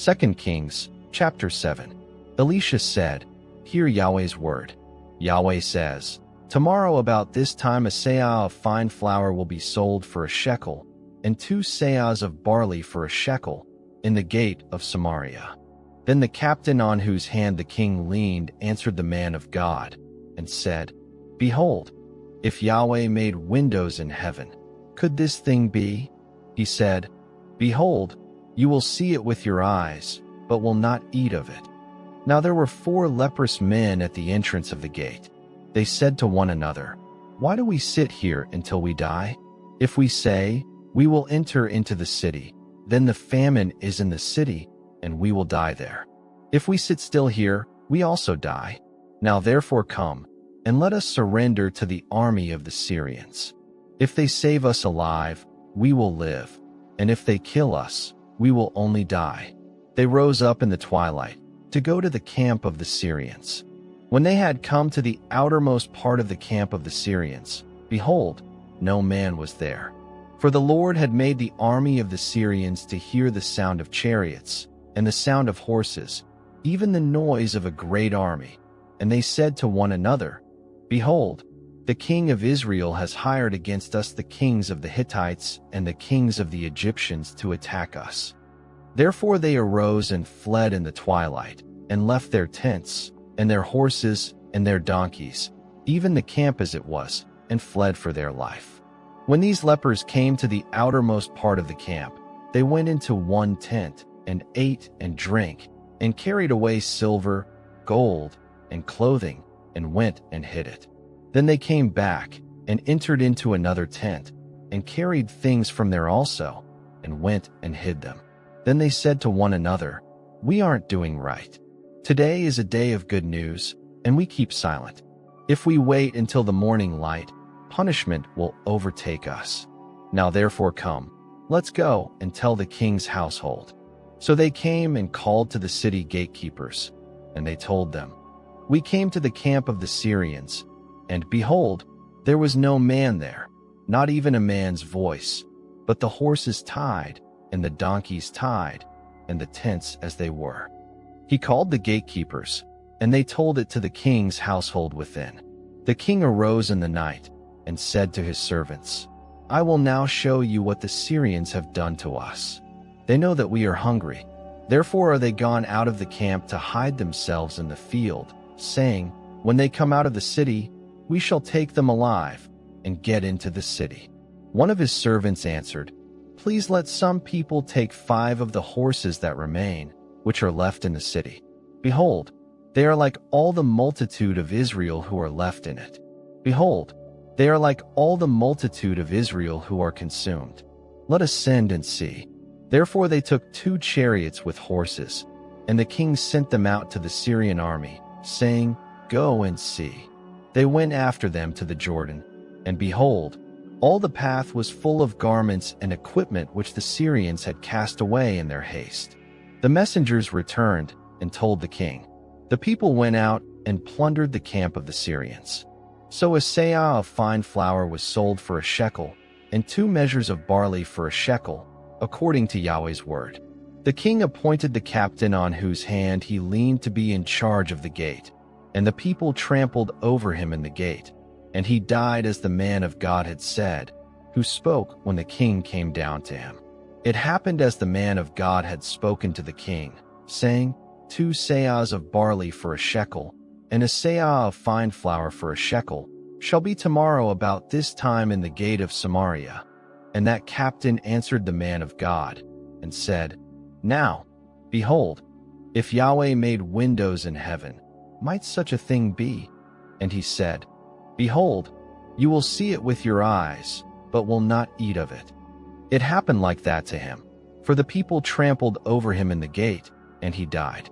2 Kings, chapter 7. Elisha said, "Hear Yahweh's word. Yahweh says, tomorrow about this time a seah of fine flour will be sold for a shekel, and 2 seahs of barley for a shekel, in the gate of Samaria." Then the captain on whose hand the king leaned answered the man of God, and said, "Behold, if Yahweh made windows in heaven, could this thing be?" He said, "Behold, you will see it with your eyes, but will not eat of it." Now there were 4 leprous men at the entrance of the gate. They said to one another, "Why do we sit here until we die? If we say, 'We will enter into the city,' then the famine is in the city, and we will die there. If we sit still here, we also die. Now therefore come, and let us surrender to the army of the Syrians. If they save us alive, we will live, and if they kill us, we will only die." They rose up in the twilight to go to the camp of the Syrians. When they had come to the outermost part of the camp of the Syrians, behold, no man was there. For the Lord had made the army of the Syrians to hear the sound of chariots and the sound of horses, even the noise of a great army. And they said to one another, "Behold, the king of Israel has hired against us the kings of the Hittites and the kings of the Egyptians to attack us." Therefore they arose and fled in the twilight, and left their tents, and their horses, and their donkeys, even the camp as it was, and fled for their life. When these lepers came to the outermost part of the camp, they went into one tent, and ate and drank, and carried away silver, gold, and clothing, and went and hid it. Then they came back, and entered into another tent, and carried things from there also, and went and hid them. Then they said to one another, "We aren't doing right. Today is a day of good news, and we keep silent. If we wait until the morning light, punishment will overtake us. Now therefore come, let's go and tell the king's household." So they came and called to the city gatekeepers, and they told them, "We came to the camp of the Syrians, and behold, there was no man there, not even a man's voice, but the horses tied, and the donkeys tied, and the tents as they were." He called the gatekeepers, and they told it to the king's household within. The king arose in the night, and said to his servants, "I will now show you what the Syrians have done to us. They know that we are hungry. Therefore are they gone out of the camp to hide themselves in the field, saying, 'When they come out of the city, we shall take them alive, and get into the city.'" One of his servants answered, "Please let some people take 5 of the horses that remain, which are left in the city. Behold, they are like all the multitude of Israel who are left in it. Behold, they are like all the multitude of Israel who are consumed. Let us send and see." Therefore they took 2 chariots with horses, and the king sent them out to the Syrian army, saying, "Go and see." They went after them to the Jordan, and behold, all the path was full of garments and equipment which the Syrians had cast away in their haste. The messengers returned and told the king. The people went out and plundered the camp of the Syrians. So a seah of fine flour was sold for a shekel, and 2 measures of barley for a shekel, according to Yahweh's word. The king appointed the captain on whose hand he leaned to be in charge of the gate, and the people trampled over him in the gate, and he died as the man of God had said, who spoke when the king came down to him. It happened as the man of God had spoken to the king, saying, 2 seahs of barley for a shekel, and a seah of fine flour for a shekel, shall be tomorrow about this time in the gate of Samaria. And that captain answered the man of God, and said, "Now, behold, if Yahweh made windows in heaven, might such a thing be?" And he said, "Behold, you will see it with your eyes, but will not eat of it." It happened like that to him, for the people trampled over him in the gate, and he died.